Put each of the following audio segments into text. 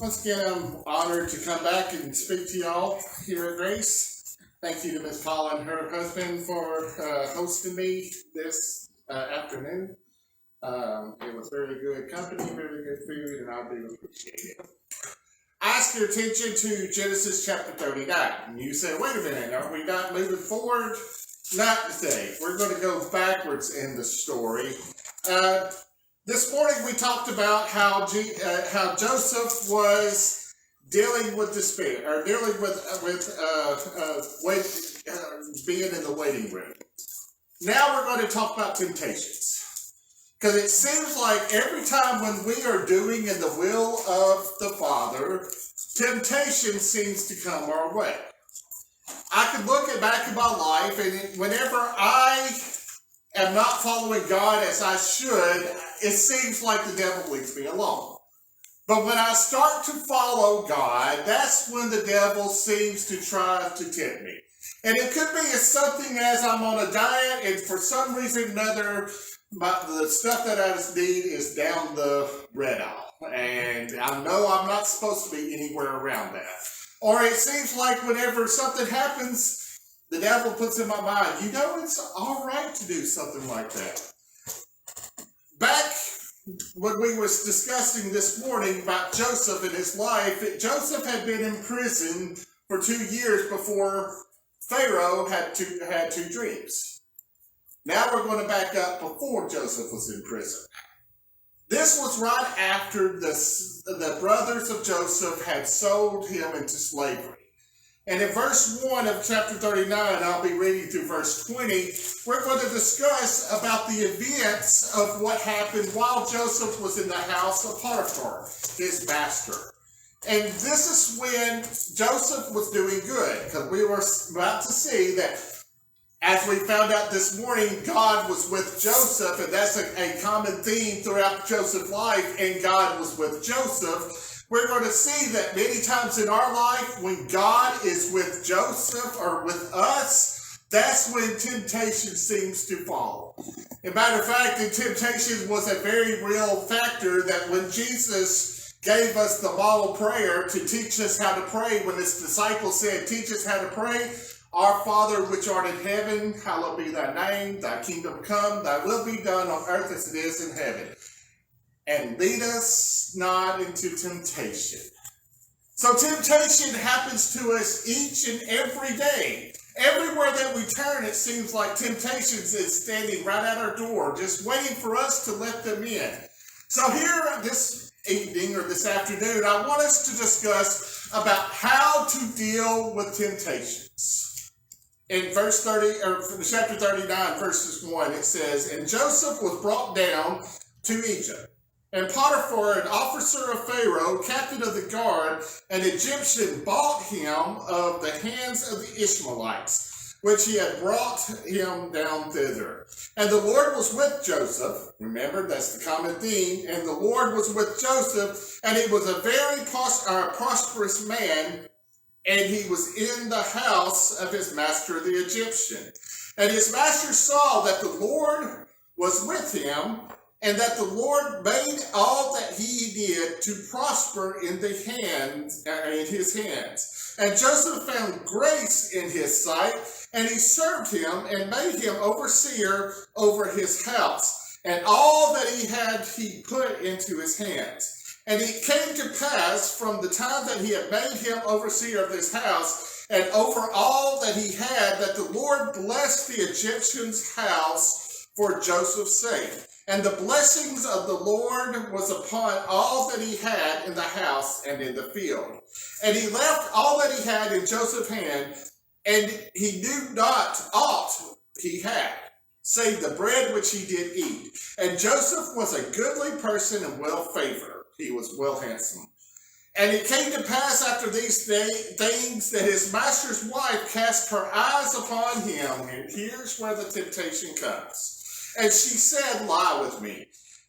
Once again, I'm honored to come back and speak to y'all here at Grace. Thank you to Miss Paula and her husband for hosting me this afternoon. It was very good company, very good food, and I do appreciate it. Ask your attention to Genesis chapter 39. And you say, wait a minute, are we not moving forward? Not today. We're going to go backwards in the story. This morning we talked about how Joseph was dealing with despair, or dealing with being in the waiting room. Now we're going to talk about temptations, because it seems like every time when we are doing in the will of the Father, temptation seems to come our way. I can look back in my life, and whenever I am not following God as I should, it seems like the devil leads me along. But when I start to follow God, that's when the devil seems to try to tempt me. And it could be as something as I'm on a diet, and for some reason or another, the stuff that I just need is down the red aisle. And I know I'm not supposed to be anywhere around that. Or it seems like whenever something happens, the devil puts in my mind, it's all right to do something like that. Back when we was discussing this morning about Joseph and his life, Joseph had been in prison for 2 years before Pharaoh had two dreams. Now we're going to back up before Joseph was in prison. This was right after the brothers of Joseph had sold him into slavery. And in verse 1 of chapter 39, I'll be reading through verse 20, we're going to discuss about the events of what happened while Joseph was in the house of Potiphar, his master. And this is when Joseph was doing good, because we were about to see that, as we found out this morning, God was with Joseph, and that's a common theme throughout Joseph's life, and God was with Joseph. We're going to see that many times in our life, when God is with Joseph or with us, that's when temptation seems to follow. As a matter of fact, the temptation was a very real factor that when Jesus gave us the model prayer to teach us how to pray, when his disciples said, teach us how to pray, our Father which art in heaven, hallowed be thy name, thy kingdom come, thy will be done on earth as it is in heaven. And lead us not into temptation. So temptation happens to us each and every day. Everywhere that we turn, it seems like temptation is standing right at our door, just waiting for us to let them in. So here this evening or this afternoon, I want us to discuss about how to deal with temptations. In verse 30, or chapter 39, verses 1, it says, and Joseph was brought down to Egypt. And Potiphar, an officer of Pharaoh, captain of the guard, an Egyptian, bought him of the hands of the Ishmaelites, which he had brought him down thither. And the Lord was with Joseph. Remember, that's the common theme. And the Lord was with Joseph, and he was a very prosperous man, and he was in the house of his master, the Egyptian. And his master saw that the Lord was with him, and that the Lord made all that he did to prosper in his hands. And Joseph found grace in his sight, and he served him and made him overseer over his house. And all that he had he put into his hands. And it came to pass from the time that he had made him overseer of his house, and over all that he had, that the Lord blessed the Egyptian's house for Joseph's sake. And the blessings of the Lord was upon all that he had in the house and in the field. And he left all that he had in Joseph's hand, and he knew not aught he had, save the bread which he did eat. And Joseph was a goodly person and well favored. He was well handsome. And it came to pass after these things that his master's wife cast her eyes upon him. And here's where the temptation comes. And she said, lie with me.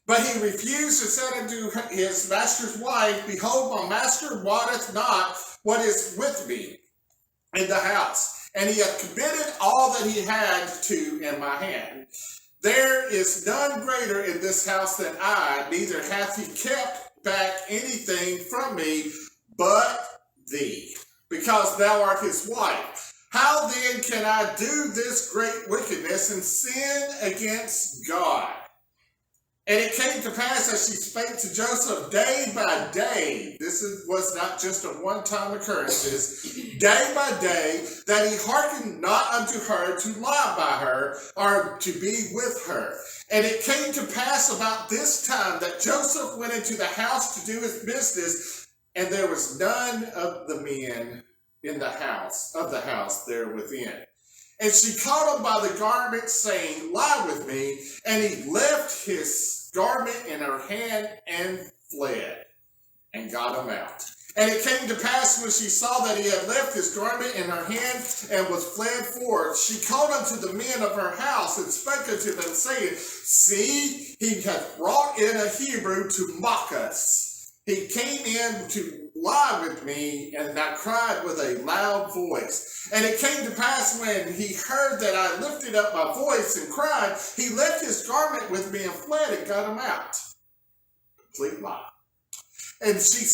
But he refused and said unto his master's wife, behold, my master wotteth not what is with me in the house, and he hath committed all that he had to in my hand. There is none greater in this house than I, neither hath he kept back anything from me but thee, because thou art his wife. How then can I do this great wickedness and sin against God? And it came to pass as she spake to Joseph day by day, was not just a one-time occurrence, day by day, that he hearkened not unto her to lie by her or to be with her. And it came to pass about this time that Joseph went into the house to do his business, and there was none of the men in the house there within. And she caught him by the garment, saying, Lie with me. And he left his garment in her hand and fled, and got him out. And it came to pass when she saw that he had left his garment in her hand and was fled forth, she called unto the men of her house and spake unto them, saying, See, he hath brought in a Hebrew to mock us. He came in to lie with me, and I cried with a loud voice. And it came to pass when he heard that I lifted up my voice and cried, he left his garment with me and fled and got him out. Complete lie. And she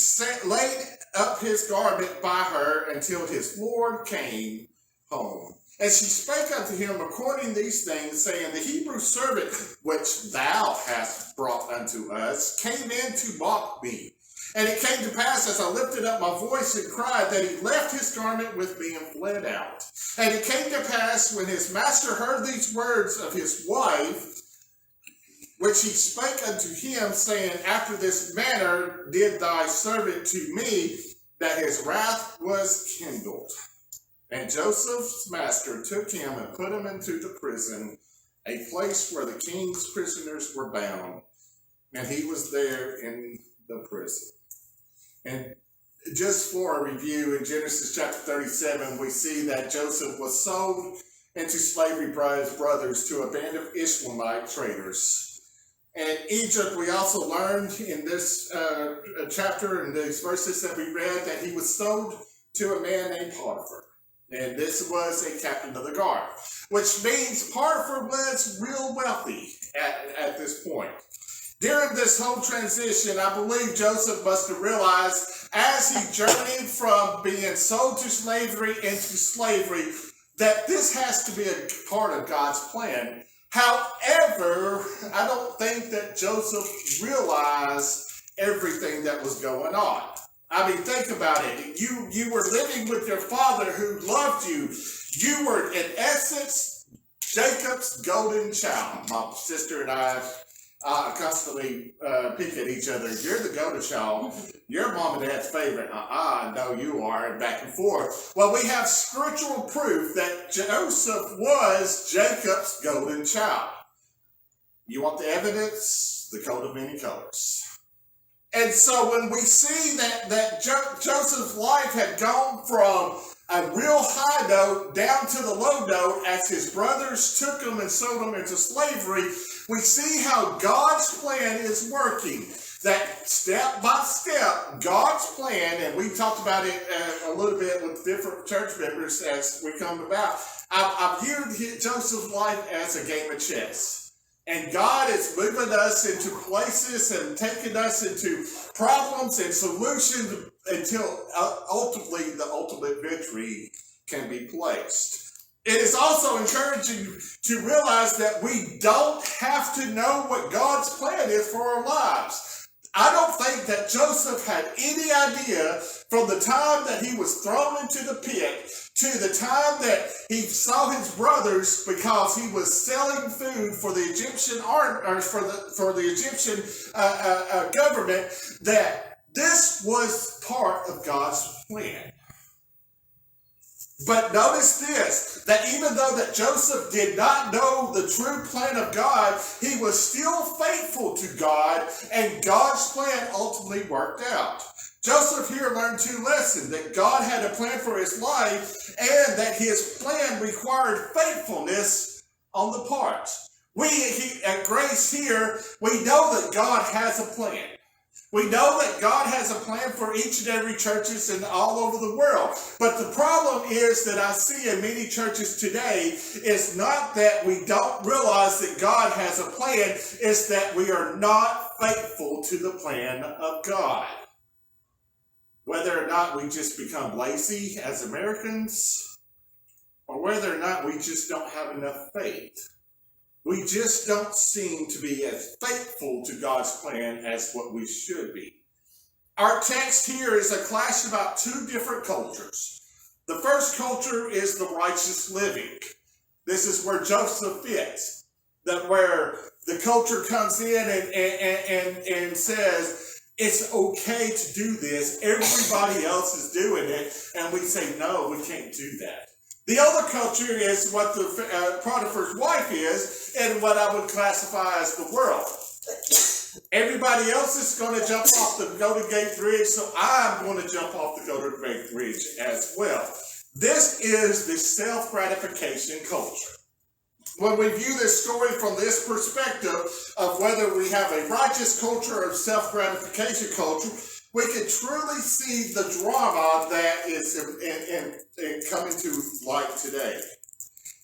laid up his garment by her until his Lord came home. And she spake unto him according these things, saying, The Hebrew servant which thou hast brought unto us came in to mock me. And it came to pass, as I lifted up my voice and cried, that he left his garment with me and fled out. And it came to pass, when his master heard these words of his wife, which he spake unto him, saying, After this manner did thy servant to me, that his wrath was kindled. And Joseph's master took him and put him into the prison, a place where the king's prisoners were bound. And he was there in the prison. And just for a review, in Genesis chapter 37, we see that Joseph was sold into slavery by his brothers to a band of Ishmaelite traders. And Egypt, we also learned in this chapter, in these verses that we read, that he was sold to a man named Potiphar. And this was a captain of the guard, which means Potiphar was real wealthy at this point. During this whole transition, I believe Joseph must have realized, as he journeyed from being sold to slavery into slavery, that this has to be a part of God's plan. However, I don't think that Joseph realized everything that was going on. I mean, think about it. You were living with your father who loved you. You were, in essence, Jacob's golden child. My sister and I constantly pick at each other. You're the golden child. You're mom and dad's favorite. No, you are, and back and forth. Well, we have scriptural proof that Joseph was Jacob's golden child. You want the evidence? The coat of many colors. And so when we see that Joseph's life had gone from a real high note down to the low note as his brothers took him and sold him into slavery, we see how God's plan is working. That step by step, God's plan, and we talked about it a little bit with different church members as we come about. I viewed Joseph's life as a game of chess. And God is moving us into places and taking us into problems and solutions until ultimately the ultimate victory can be placed. It is also encouraging to realize that we don't have to know what God's plan is for our lives. I don't think that Joseph had any idea from the time that he was thrown into the pit to the time that he saw his brothers, because he was selling food for the Egyptian for the Egyptian government, that this was part of God's plan. But notice this, that even though that Joseph did not know the true plan of God, he was still faithful to God, and God's plan ultimately worked out. Joseph here learned two lessons, that God had a plan for his life, and that his plan required faithfulness on the part. At Grace here, we know that God has a plan. We know that God has a plan for each and every churches and all over the world. But the problem is that I see in many churches today is not that we don't realize that God has a plan, it's that we are not faithful to the plan of God. Whether or not we just become lazy as Americans, or whether or not we just don't have enough faith. We just don't seem to be as faithful to God's plan as what we should be. Our text here is a clash about two different cultures. The first culture is the righteous living. This is where Joseph fits. Where the culture comes in and says, it's okay to do this. Everybody else is doing it. And we say, no, we can't do that. The other culture is what the Potiphar's wife is, and what I would classify as the world. Everybody else is going to jump off the Golden Gate Bridge, so I'm going to jump off the Golden Gate Bridge as well. This is the self-gratification culture. When we view this story from this perspective of whether we have a righteous culture or self-gratification culture, we can truly see the drama that is in coming to light today.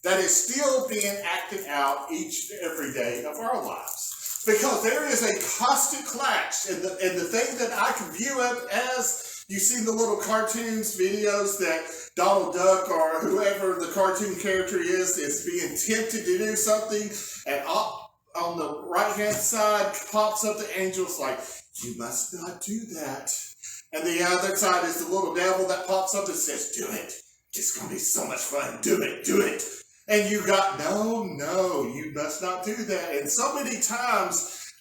That is still being acted out each and every day of our lives. Because there is a constant clash. And the thing that I can view it as, you see the little cartoons, videos that Donald Duck or whoever the cartoon character is being tempted to do something, and on the right-hand side pops up the angels like, you must not do that. And the other side is the little devil that pops up and says, do it. It's going to be so much fun. Do it, do it. And you got, no, you must not do that. And so many times,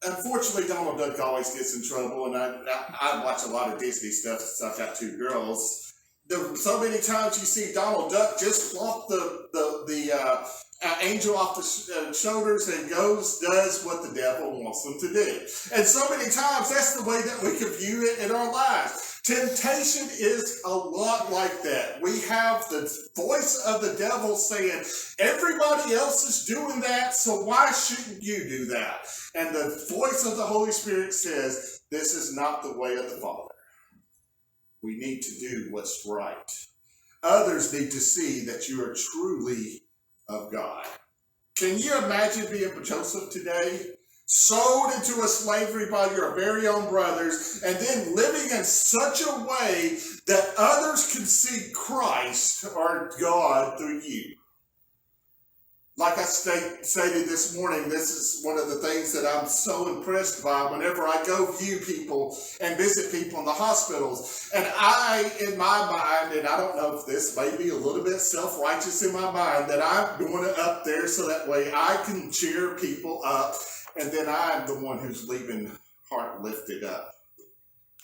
unfortunately, Donald Duck always gets in trouble. And I watch a lot of Disney stuff since I've got two girls. So many times you see Donald Duck just flop the angel off the shoulders and does what the devil wants them to do. And so many times that's the way that we can view it in our lives. Temptation is a lot like that. We have the voice of the devil saying, everybody else is doing that, so why shouldn't you do that? And the voice of the Holy Spirit says, this is not the way of the Father. We need to do what's right. Others need to see that you are truly of God. Can you imagine being Joseph today? Sold into a slavery by your very own brothers, and then living in such a way that others can see Christ or God through you. Like I stated this morning, this is one of the things that I'm so impressed by whenever I go view people and visit people in the hospitals. And I, in my mind, and I don't know if this may be a little bit self-righteous in my mind, that I'm going up there so that way I can cheer people up, and then I'm the one who's leaving heart lifted up.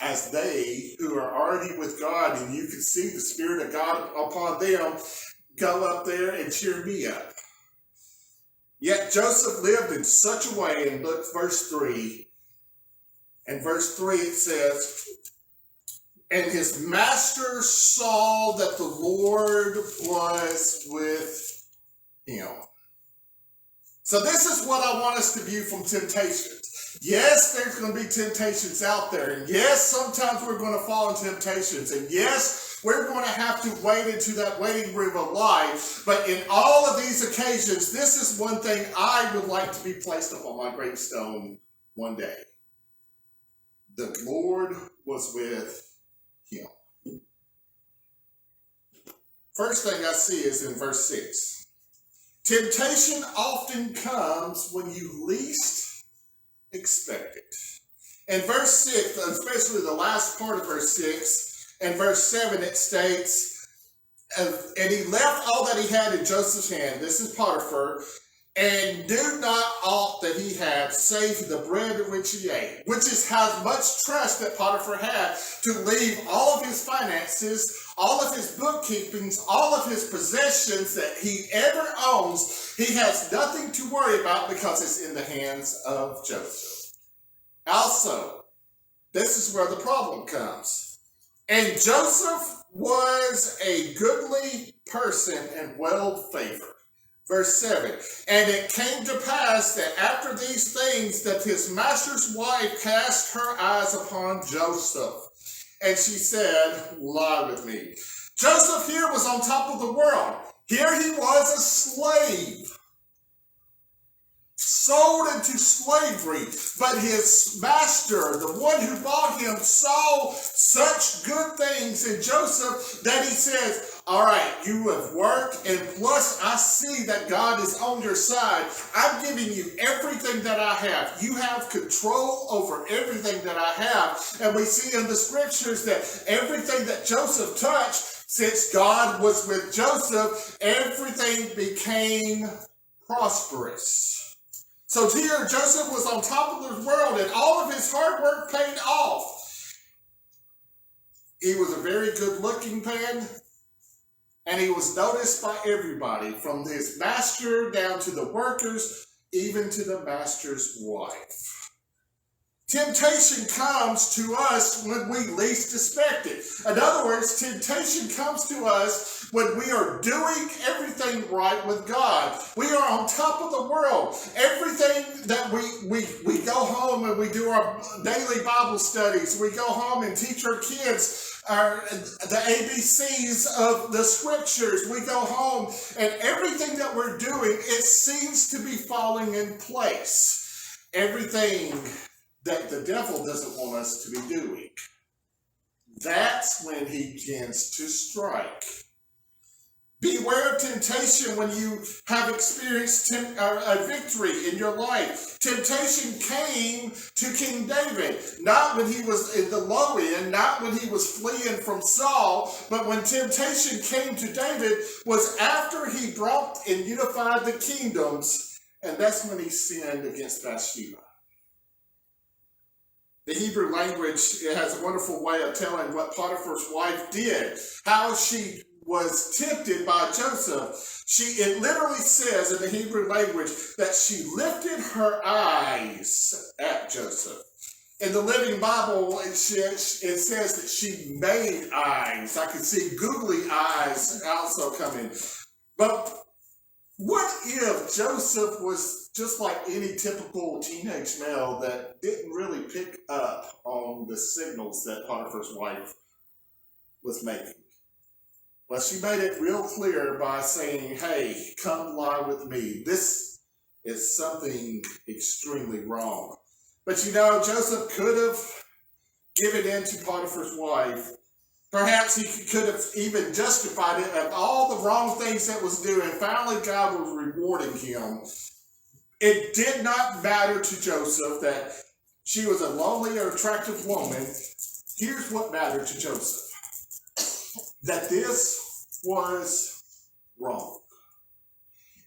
As they who are already with God, and you can see the Spirit of God upon them, go up there and cheer me up. Yet Joseph lived in such a way, and look, verse 3. In verse 3 it says, and his master saw that the Lord was with him. So this is what I want us to view from temptations. Yes, there's going to be temptations out there. And yes, sometimes we're going to fall into temptations. And yes, we're going to have to wade into that waiting room of life. But in all of these occasions, this is one thing I would like to be placed upon my gravestone one day. The Lord was with him. First thing I see is in verse 6. Temptation often comes when you least expect it. In verse 6, especially the last part of verse 6, and verse 7 it states, and he left all that he had in Joseph's hand, this is Potiphar, and knew not aught that he had, save the bread which he ate. Which is how much trust that Potiphar had to leave all of his finances, all of his bookkeepings, all of his possessions that he ever owns. He has nothing to worry about because it's in the hands of Joseph. Also, this is where the problem comes. And Joseph was a goodly person and well favored. Verse 7, and it came to pass that after these things that his master's wife cast her eyes upon Joseph, and she said, lie with me. Joseph here was on top of the world. Here he was a slave, sold into slavery, but his master, the one who bought him, saw such good things in Joseph that he says, all right, you have worked, and plus I see that God is on your side. I'm giving you everything that I have. You have control over everything that I have. And we see in the scriptures that everything that Joseph touched, since God was with Joseph, everything became prosperous. So here Joseph was on top of the world, and all of his hard work paid off. He was a very good-looking man. And he was noticed by everybody, from his master down to the workers, even to the master's wife. Temptation comes to us when we least expect it. In other words, temptation comes to us when we are doing everything right with God. We are on top of the world. Everything that we go home and we do our daily Bible studies. We go home and teach our kids the ABCs of the scriptures. We go home and everything that we're doing, it seems to be falling in place. Everything that the devil doesn't want us to be doing. That's when he begins to strike. Beware of temptation when you have experienced a victory in your life. Temptation came to King David, not when he was in the low end, not when he was fleeing from Saul, but when temptation came to David was after he brought and unified the kingdoms, and that's when he sinned against Bathsheba. The Hebrew language, it has a wonderful way of telling what Potiphar's wife did, how she was tempted by Joseph. It literally says in the Hebrew language that she lifted her eyes at Joseph. In the Living Bible, it says that she made eyes. I can see googly eyes also coming. But what if Joseph was just like any typical teenage male that didn't really pick up on the signals that Potiphar's wife was making? Well, she made it real clear by saying, hey, come lie with me. This is something extremely wrong. But you know, Joseph could have given in to Potiphar's wife. Perhaps he could have even justified it of all the wrong things that was doing. Finally, God was rewarding him. It did not matter to Joseph that she was a lonely or attractive woman. Here's what mattered to Joseph. That this was wrong.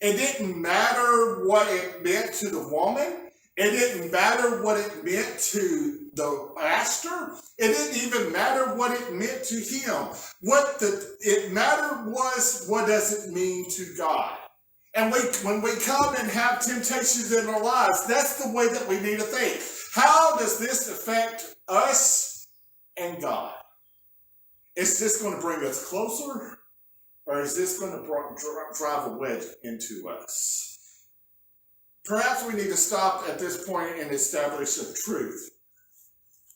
It didn't matter what it meant to the woman. It didn't matter what it meant to the master. It didn't even matter what it meant to him. It mattered was, what does it mean to God? And when we come and have temptations in our lives, that's the way that we need to think. How does this affect us and God? Is this going to bring us closer, or is this going to drive a wedge into us? Perhaps we need to stop at this point and establish a truth.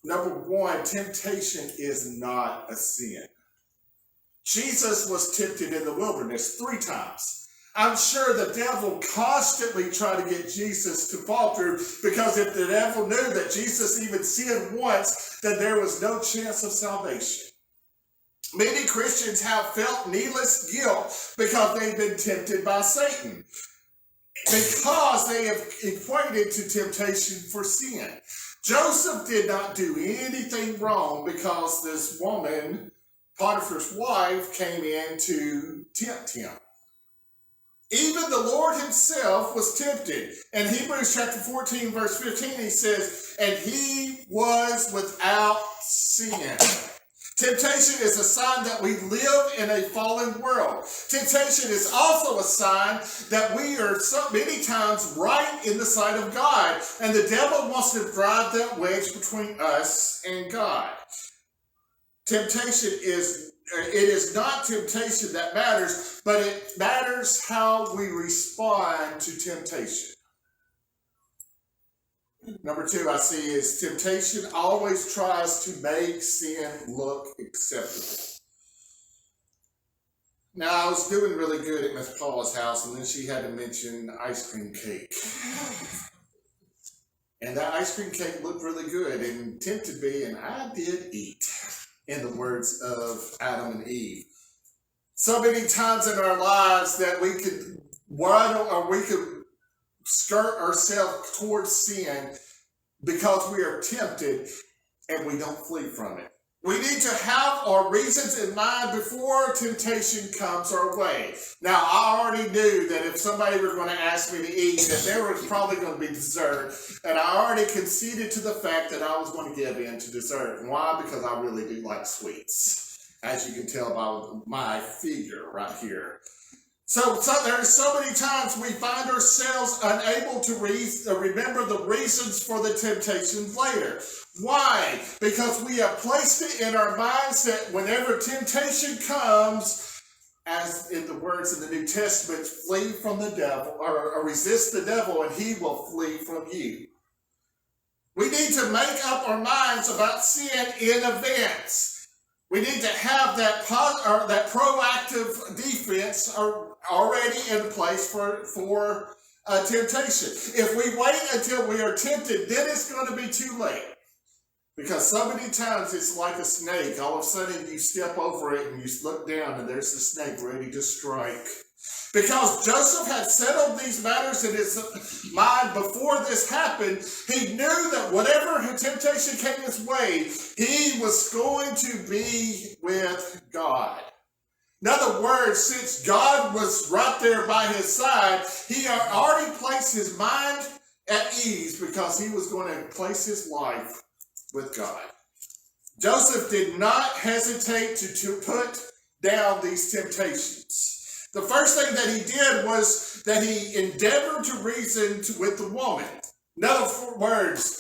Number one, temptation is not a sin. Jesus was tempted in the wilderness 3 times. I'm sure the devil constantly tried to get Jesus to falter, because if the devil knew that Jesus even sinned once, then there was no chance of salvation. Many Christians have felt needless guilt because they've been tempted by Satan, because they have equated to temptation for sin. Joseph did not do anything wrong because this woman, Potiphar's wife, came in to tempt him. Even the Lord himself was tempted. In Hebrews chapter 14, verse 15, he says, and he was without sin. Temptation is a sign that we live in a fallen world. Temptation is also a sign that we are so many times right in the sight of God, and the devil wants to drive that wedge between us and God. Temptation is it is not temptation that matters, but it matters how we respond to temptation. Number 2 I see is temptation always tries to make sin look acceptable. Now, I was doing really good at Miss Paula's house, and then she had to mention ice cream cake. And that ice cream cake looked really good and tempted me, and I did eat, in the words of Adam and Eve. So many times in our lives that we could run or we could skirt ourselves towards sin because we are tempted and we don't flee from it. We need to have our reasons in mind before temptation comes our way. Now, I already knew that if somebody were going to ask me to eat, that there was probably going to be dessert. And I already conceded to the fact that I was going to give in to dessert. Why? Because I really do like sweets, as you can tell by my figure right here. So there are so many times we find ourselves unable to remember the reasons for the temptations later. Why? Because we have placed it in our minds that whenever temptation comes, as in the words in the New Testament, flee from the devil, or resist the devil, and he will flee from you. We need to make up our minds about sin in advance. We need to have that proactive defense already in place for temptation. If we wait until we are tempted, then it's going to be too late. Because so many times it's like a snake. All of a sudden you step over it and you look down and there's the snake ready to strike. Because Joseph had settled these matters in his mind before this happened, he knew that whatever temptation came his way, he was going to be with God. In other words, since God was right there by his side, he had already placed his mind at ease because he was going to place his life with God. Joseph did not hesitate to put down these temptations. The first thing that he did was that he endeavored to reason with the woman. In other words,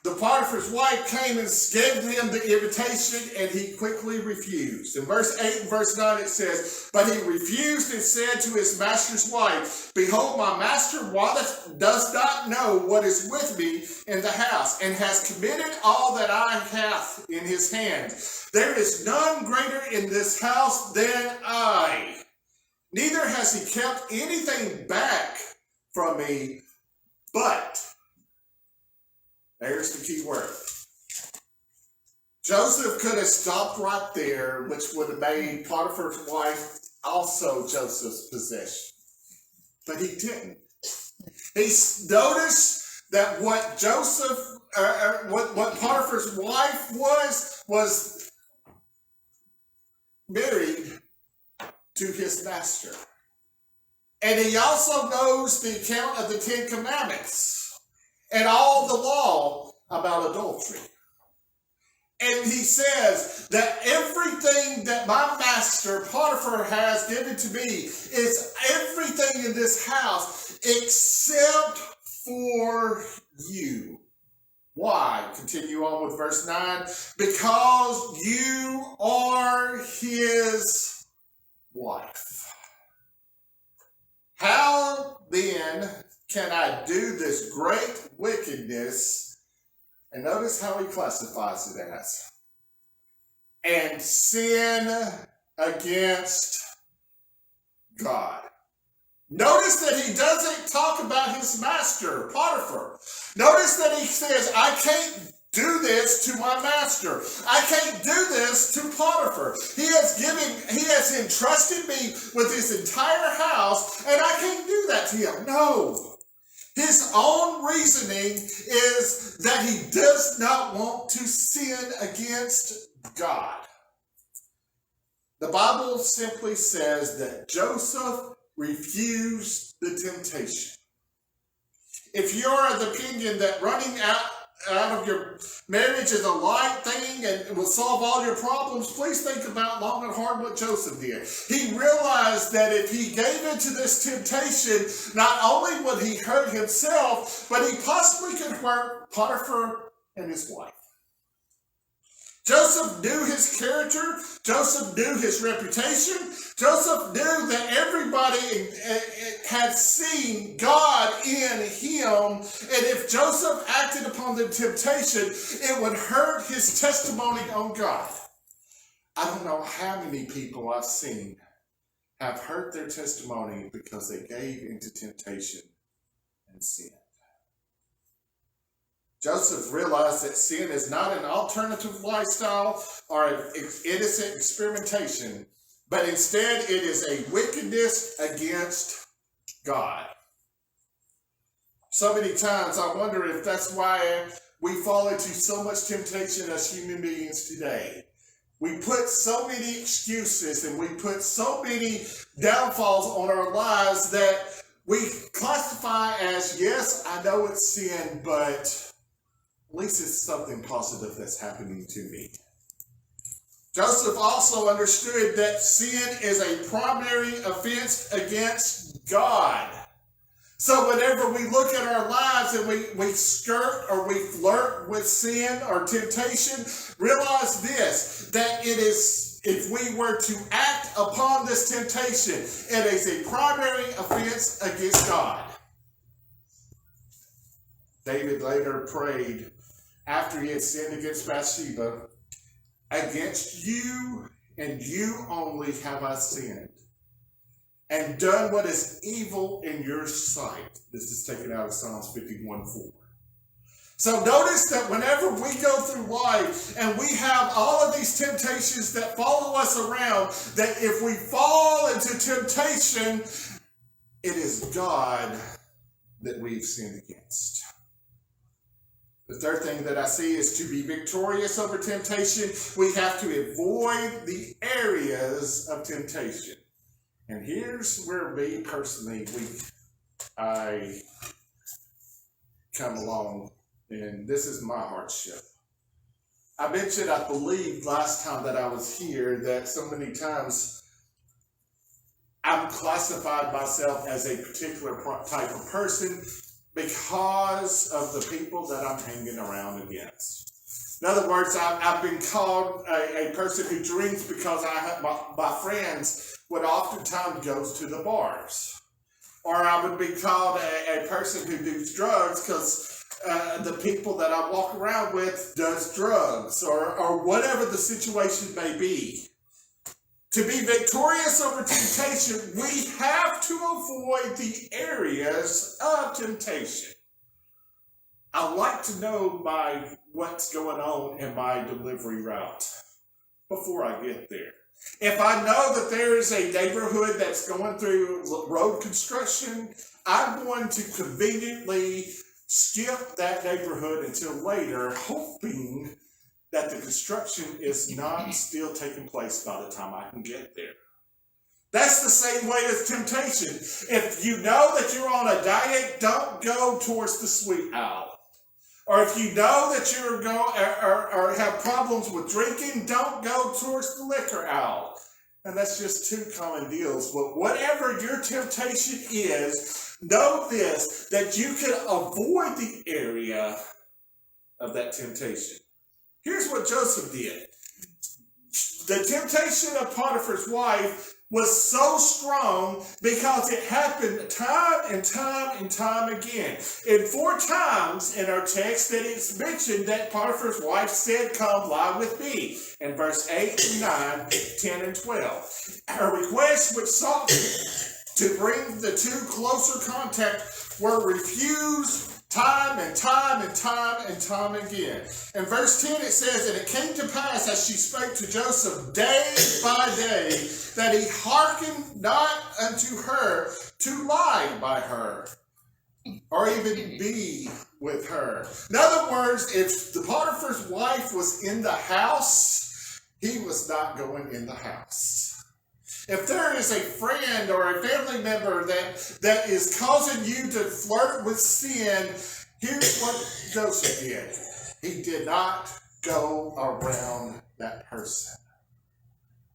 the Potiphar's wife came and gave him the invitation, and he quickly refused. In verse 8 and verse 9 it says, "But he refused and said to his master's wife, Behold, my master does not know what is with me in the house, and has committed all that I hath in his hand. There is none greater in this house than I. Neither has he kept anything back from me, but," there's the key word, Joseph could have stopped right there, which would have made Potiphar's wife also Joseph's possession. But he didn't. He noticed that what what Potiphar's wife was married to his master. And he also knows the account of the 10 Commandments and all the law about adultery. And he says that everything that my master Potiphar has given to me is everything in this house except for you. Why? Continue on with verse 9. Because you are his wife. How then can I do this great wickedness? And notice how he classifies it as, and sin against God. Notice that he doesn't talk about his master, Potiphar. Notice that he says, I can't do this to my master. I can't do this to Potiphar. He has entrusted me with his entire house, and I can't do that to him. No. His own reasoning is that he does not want to sin against God. The Bible simply says that Joseph refused the temptation. If you're of the opinion that running out of your marriage is a light thing and will solve all your problems, please think about long and hard what Joseph did. He realized that if he gave into this temptation, not only would he hurt himself, but he possibly could hurt Potiphar and his wife. Joseph knew his character. Joseph knew his reputation. Joseph knew that everybody had seen God in him. And if Joseph acted upon the temptation, it would hurt his testimony on God. I don't know how many people I've seen have hurt their testimony because they gave into temptation and sin. Joseph realized that sin is not an alternative lifestyle or an innocent experimentation, but instead it is a wickedness against God. So many times I wonder if that's why we fall into so much temptation as human beings today. We put so many excuses and we put so many downfalls on our lives that we classify as, yes, I know it's sin, but at least it's something positive that's happening to me. Joseph also understood that sin is a primary offense against God. So whenever we look at our lives and we skirt or we flirt with sin or temptation, realize this, that it is, if we were to act upon this temptation, it is a primary offense against God. David later prayed, after he had sinned against Bathsheba, against you and you only have I sinned, and done what is evil in your sight. This is taken out of Psalms 51:4. So notice that whenever we go through life and we have all of these temptations that follow us around, that if we fall into temptation, it is God that we've sinned against. The third thing that I see is to be victorious over temptation, we have to avoid the areas of temptation. And here's where me personally, I come along, and this is my hardship. I mentioned, I believe last time that I was here, that so many times I've classified myself as a particular type of person because of the people that I'm hanging around against. In other words, I've been called a person who drinks because I have my friends would oftentimes go to the bars. Or I would be called a person who does drugs because the people that I walk around with does drugs, or whatever the situation may be. To be victorious over temptation, we have to avoid the areas of temptation. I like to know what's going on in my delivery route before I get there. If I know that there is a neighborhood that's going through road construction, I'm going to conveniently skip that neighborhood until later, hoping that the construction is not still taking place by the time I can get there. That's the same way as temptation. If you know that you're on a diet, don't go towards the sweet aisle. Or if you know that you're or have problems with drinking, don't go towards the liquor aisle. And that's just two common deals. But whatever your temptation is, know this, that you can avoid the area of that temptation. Here's what Joseph did. The temptation of Potiphar's wife was so strong because it happened time and time and time again. And 4 times in our text that it's mentioned that Potiphar's wife said, "Come lie with me," in verse 8 and 9, 10 and 12. Her requests which sought to bring the two closer contact were refused time and time and time and time again. In verse 10 it says, "And it came to pass as she spake to Joseph day by day, that he hearkened not unto her to lie by her, or even be with her." In other words, if the Potiphar's wife was in the house, he was not going in the house. If there is a friend or a family member that is causing you to flirt with sin, here's what Joseph did. He did not go around that person.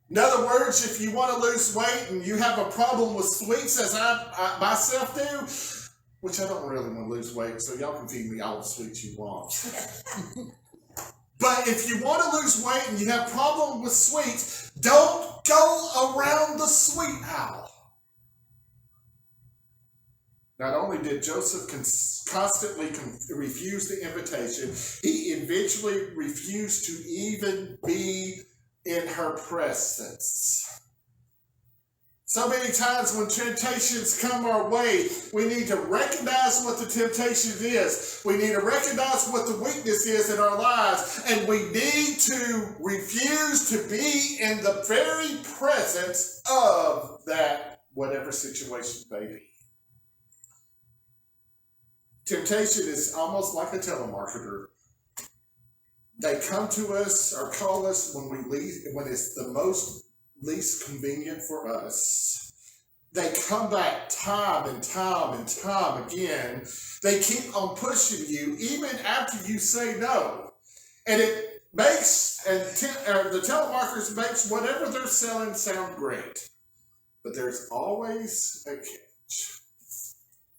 In other words, if you want to lose weight and you have a problem with sweets, as I myself do, which I don't really want to lose weight, so y'all can feed me all the sweets you want. But if you want to lose weight and you have problem with sweets, don't go around the sweet aisle. Not only did Joseph constantly refuse the invitation, he eventually refused to even be in her presence. So many times when temptations come our way, we need to recognize what the temptation is. We need to recognize what the weakness is in our lives. And we need to refuse to be in the very presence of that whatever situation may be. Temptation is almost like a telemarketer. They come to us or call us when it's the least convenient for us. They come back time and time and time again. They keep on pushing you even after you say no. And it makes, the telemarketers makes whatever they're selling sound great. But there's always a catch.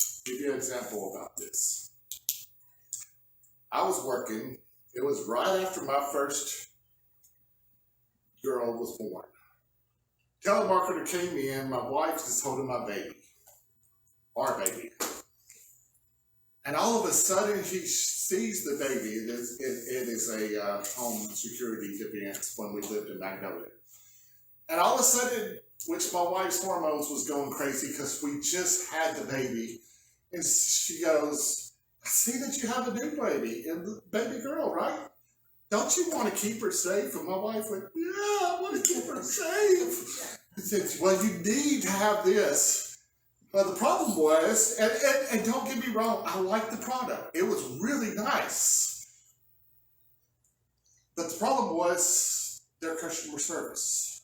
I'll give you an example about this. I was working. It was right after my first girl was born. Telemarketer came in. My wife is holding my baby, our baby, and all of a sudden he sees the baby. It is a home security event when we lived in Magnolia, and all of a sudden, which my wife's hormones was going crazy because we just had the baby, and she goes, "I see that you have a new baby, and baby girl, right? Don't you want to keep her safe?" And my wife went, "Yeah, I want to keep her safe." I said, "Well, you need to have this." Well, the problem was, and don't get me wrong, I liked the product. It was really nice. But the problem was their customer service.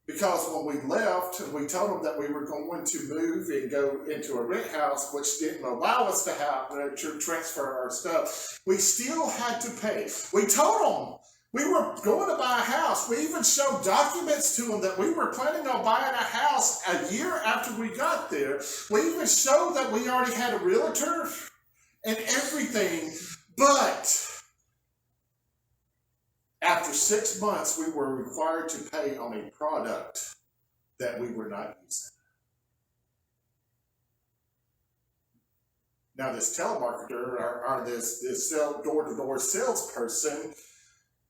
Because when we left, we told them that we were going to move and go into a rent house, which didn't allow us to have to transfer our stuff. We still had to pay. We told them we were going to buy a house. We even showed documents to them that we were planning on buying a house a year after we got there. We even showed that we already had a realtor and everything. But after 6 months, we were required to pay on a product that we were not using. Now, this telemarketer or this door-to-door salesperson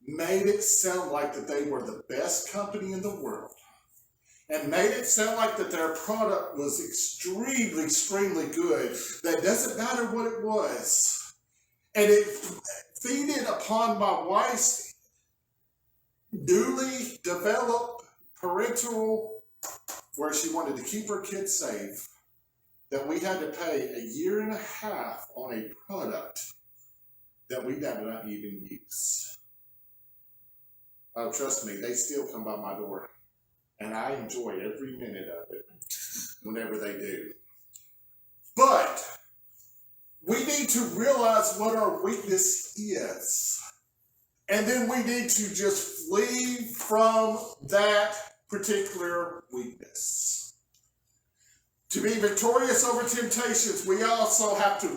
made it sound like that they were the best company in the world and made it sound like that their product was extremely, extremely good. That doesn't matter what it was. And it feeded upon my wife's newly developed parental, where she wanted to keep her kids safe, that we had to pay a year and a half on a product that we did not even use. Oh, trust me, they still come by my door, and I enjoy every minute of it whenever they do. But we need to realize what our weakness is. And then we need to just flee from that particular weakness. To be victorious over temptations, we also have to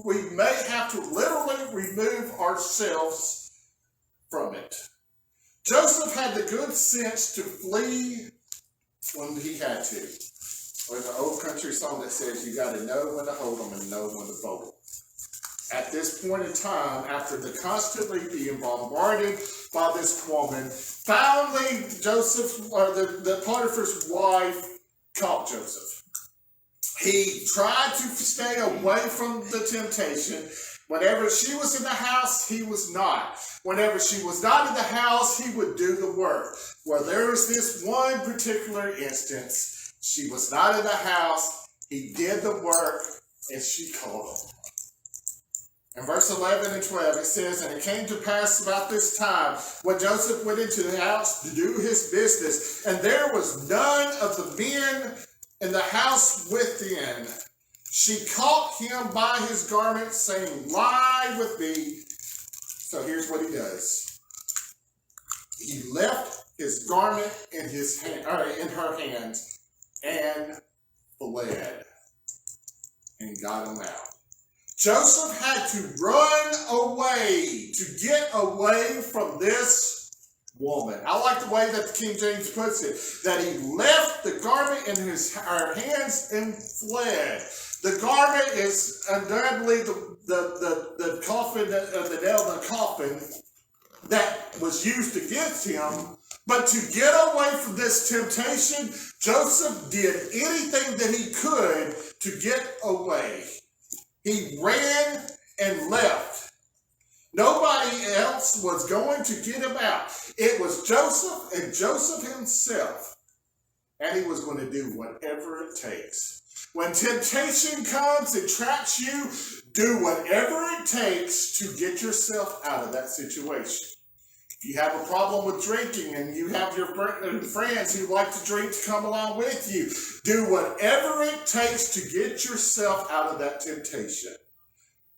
we may have to literally remove ourselves from it. Joseph had the good sense to flee when he had to. There's an old country song that says, "You got to know when to hold them and know when to fold them." At this point in time, after the constantly being bombarded by this woman, finally Joseph, or the Potiphar's wife, caught Joseph. He tried to stay away from the temptation. Whenever she was in the house, he was not. Whenever she was not in the house, he would do the work. Well, there was this one particular instance. She was not in the house. He did the work, and she called him. In verse 11 and 12, it says, "And it came to pass about this time, when Joseph went into the house to do his business, and there was none of the men in the house within. She caught him by his garment, saying, 'Lie with me.'" So here's what he does. He left his garment in her hands and fled and got him out. Joseph had to run away to get away from this woman. I like the way that the King James puts it, that he left the garment in her hands and fled. The garment is undoubtedly the coffin, the nail in the coffin that was used against him. But to get away from this temptation, Joseph did anything that he could to get away. He ran and left. Nobody else was going to get him out. It was Joseph and Joseph himself. And he was going to do whatever it takes. When temptation comes and traps you, do whatever it takes to get yourself out of that situation. If you have a problem with drinking and you have your friends who like to drink to come along with you, do whatever it takes to get yourself out of that temptation.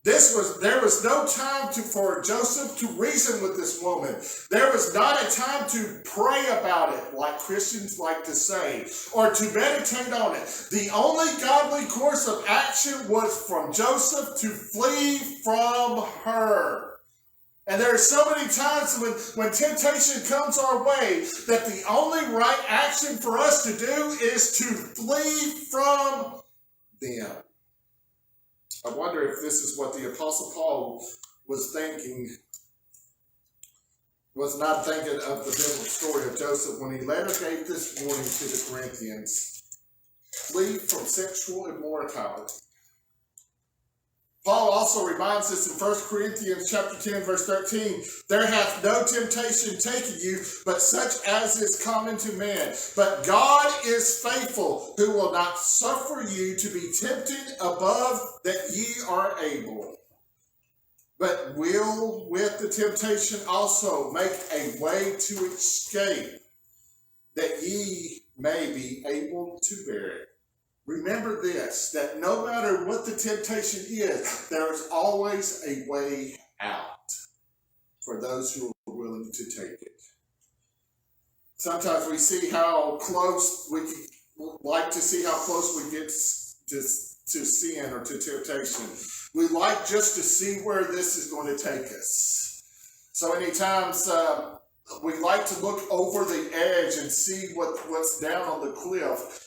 There was no time for Joseph to reason with this woman. There was not a time to pray about it, like Christians like to say, or to meditate on it. The only godly course of action was from Joseph to flee from her. And there are so many times when temptation comes our way that the only right action for us to do is to flee from them. I wonder if this is what the Apostle Paul was thinking, was not thinking of the biblical story of Joseph when he later gave this warning to the Corinthians. Flee from sexual immorality. Paul also reminds us in 1 Corinthians chapter 10, verse 13, there hath no temptation taken you, but such as is common to man. But God is faithful, who will not suffer you to be tempted above that ye are able, but will with the temptation also make a way to escape, that ye may be able to bear it. Remember this, that no matter what the temptation is, there is always a way out for those who are willing to take it. Sometimes we see how close we like to see how close we get to sin or to temptation. We like just to see where this is going to take us. So many times we like to look over the edge and see what's down on the cliff.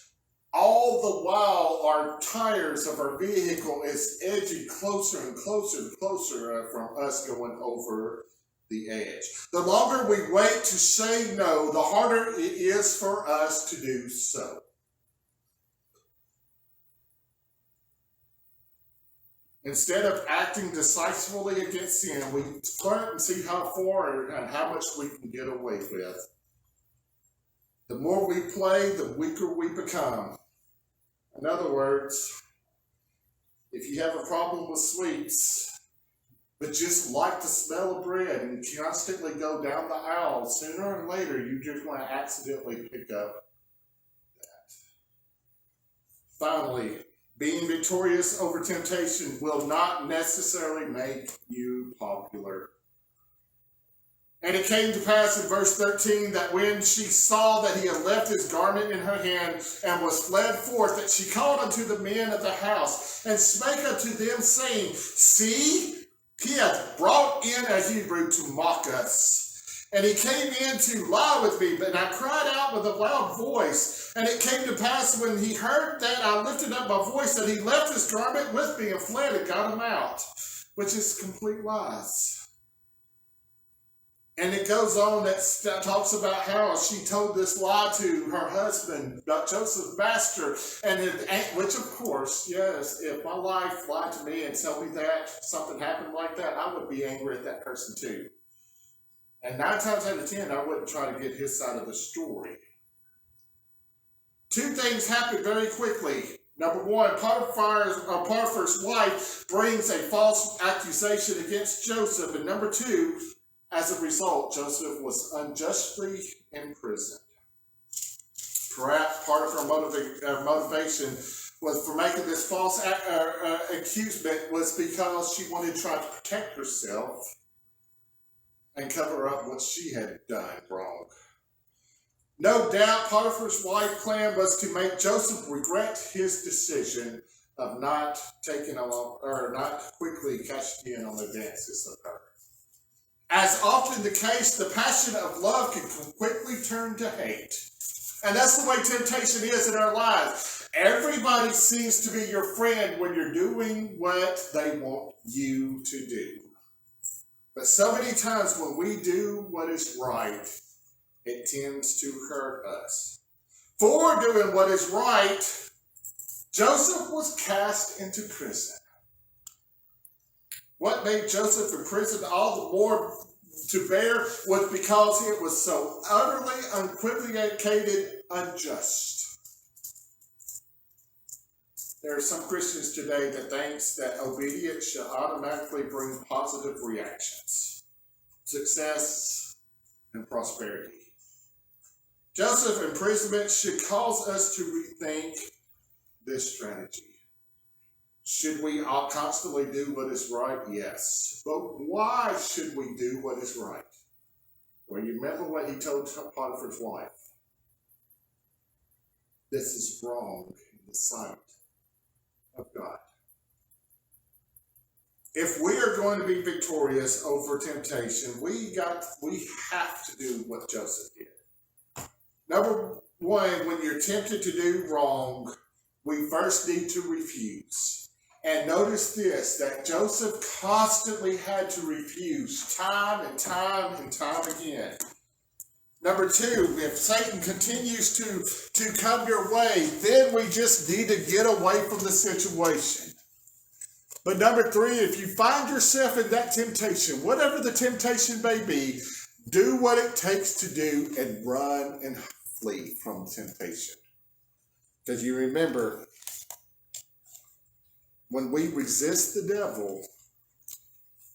All the while, our tires of our vehicle is edging closer and closer and closer from us going over the edge. The longer we wait to say no, the harder it is for us to do so. Instead of acting decisively against sin, we flirt and see how far and how much we can get away with. The more we play, the weaker we become. In other words, if you have a problem with sweets, but just like the smell of bread and constantly go down the aisle, sooner or later you're just going to accidentally pick up that. Finally, being victorious over temptation will not necessarily make you popular. And it came to pass in verse 13 that when she saw that he had left his garment in her hand and was fled forth, that she called unto the men of the house and spake unto them, saying, See, he hath brought in a Hebrew to mock us. And he came in to lie with me, but I cried out with a loud voice. And it came to pass when he heard that, I lifted up my voice, that he left his garment with me and fled and got him out, which is complete lies. And it goes on that talks about how she told this lie to her husband, Joseph's master, which of course, yes, if my wife lied to me and told me that something happened like that, I would be angry at that person too. And 9 times out of 10, I wouldn't try to get his side of the story. 2 things happen very quickly. Number 1, Potiphar's wife brings a false accusation against Joseph. And number 2, as a result, Joseph was unjustly imprisoned. Perhaps part of her motivation was for making this false accusation was because she wanted to try to protect herself and cover up what she had done wrong. No doubt Potiphar's wife's plan was to make Joseph regret his decision, of not taking on or not quickly cashing in on the advances of her. As often the case, the passion of love can quickly turn to hate. And that's the way temptation is in our lives. Everybody seems to be your friend when you're doing what they want you to do. But so many times when we do what is right, it tends to hurt us. For doing what is right, Joseph was cast into prison. What made Joseph imprisoned all the more to bear was because it was so utterly, unequivocated, unjust. There are some Christians today that thinks that obedience should automatically bring positive reactions, success, and prosperity. Joseph's imprisonment should cause us to rethink this strategy. Should we all constantly do what is right? Yes. But why should we do what is right? Well, you remember what he told Potiphar's wife. This is wrong in the sight of God. If we are going to be victorious over temptation, we have to do what Joseph did. Number one, when you're tempted to do wrong, we first need to refuse. And notice this, that Joseph constantly had to refuse time and time and time again. Number two, if Satan continues to come your way, then we just need to get away from the situation. But number three, if you find yourself in that temptation, whatever the temptation may be, do what it takes to do and run and flee from temptation. Because you remember, when we resist the devil,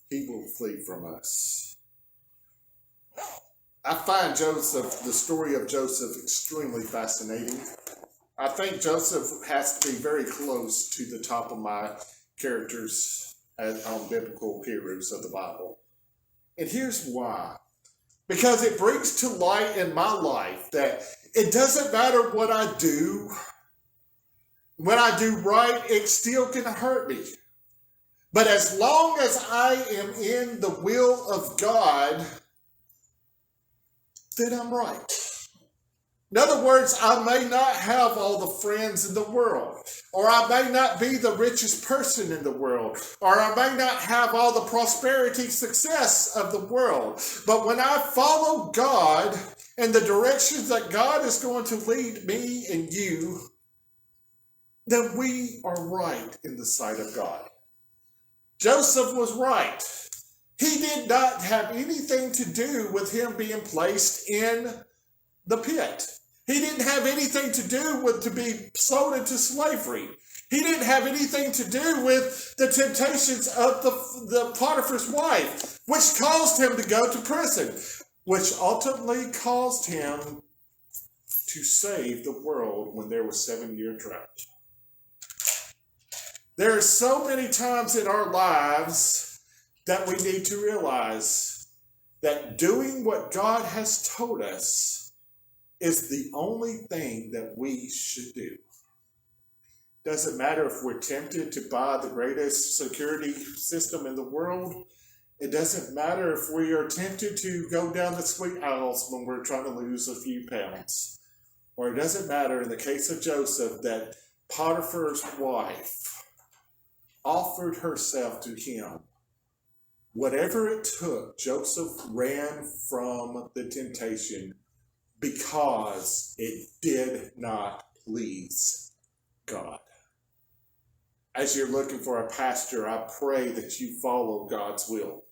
he will flee from us. I find the story of Joseph extremely fascinating. I think Joseph has to be very close to the top of my characters on biblical heroes of the Bible. And here's why. Because it brings to light in my life that it doesn't matter what I do. When I do right, it still can hurt me. But as long as I am in the will of God, then I'm right. In other words, I may not have all the friends in the world, or I may not be the richest person in the world, or I may not have all the prosperity, success of the world. But when I follow God and the directions that God is going to lead me and you, then we are right in the sight of God. Joseph was right. He did not have anything to do with him being placed in the pit. He didn't have anything to do with to be sold into slavery. He didn't have anything to do with the temptations of the Potiphar's wife, which caused him to go to prison, which ultimately caused him to save the world when there was 7-year drought. There are so many times in our lives that we need to realize that doing what God has told us is the only thing that we should do. Doesn't matter if we're tempted to buy the greatest security system in the world. It doesn't matter if we are tempted to go down the sweet aisles when we're trying to lose a few pounds. Or it doesn't matter in the case of Joseph that Potiphar's wife offered herself to him. Whatever it took, Joseph ran from the temptation because it did not please God. As you're looking for a pastor, I pray that you follow God's will.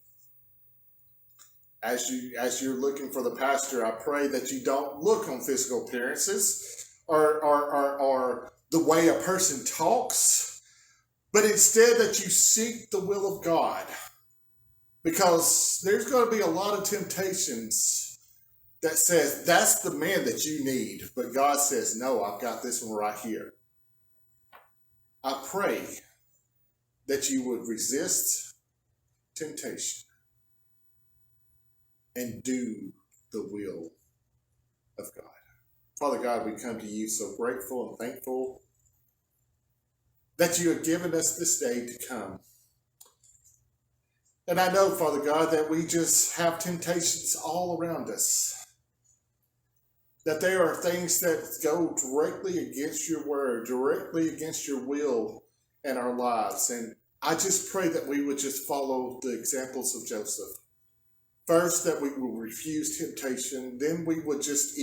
As you're looking for the pastor, I pray that you don't look on physical appearances or the way a person talks, but instead that you seek the will of God. Because there's going to be a lot of temptations that says that's the man that you need. But God says, no, I've got this one right here. I pray that you would resist temptation and do the will of God. Father God, we come to you so grateful and thankful that you have given us this day to come. And I know, Father God, that we just have temptations all around us. That there are things that go directly against your word, directly against your will in our lives. And I just pray that we would just follow the examples of Joseph. First, that we will refuse temptation. Then we would just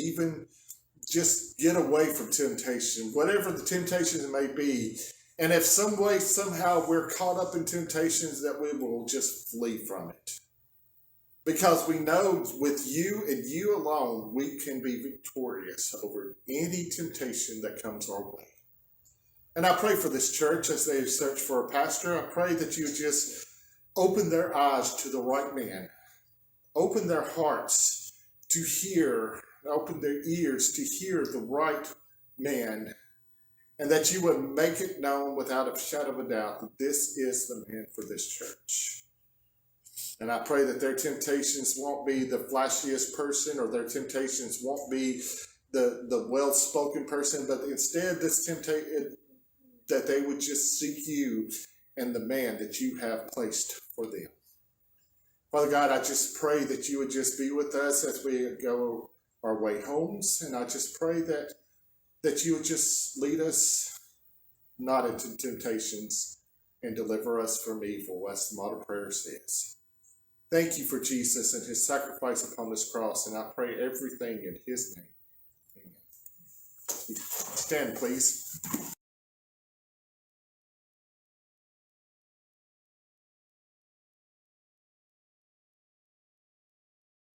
get away from temptation, whatever the temptations may be. And if some way, somehow we're caught up in temptations, that we will just flee from it. Because we know with you and you alone, we can be victorious over any temptation that comes our way. And I pray for this church as they search for a pastor. I pray that you just open their eyes to the right man. Open their hearts to hear, open their ears to hear the right man. And that you would make it known without a shadow of a doubt that this is the man for this church. And I pray that their temptations won't be the flashiest person, or their temptations won't be the well-spoken person, but instead that they would just seek you and the man that you have placed for them. Father God, I just pray that you would just be with us as we go our way homes. And I just pray that you would just lead us not into temptations and deliver us from evil, as the model prayer says. Thank you for Jesus and his sacrifice upon this cross, and I pray everything in his name. Amen. Stand, please.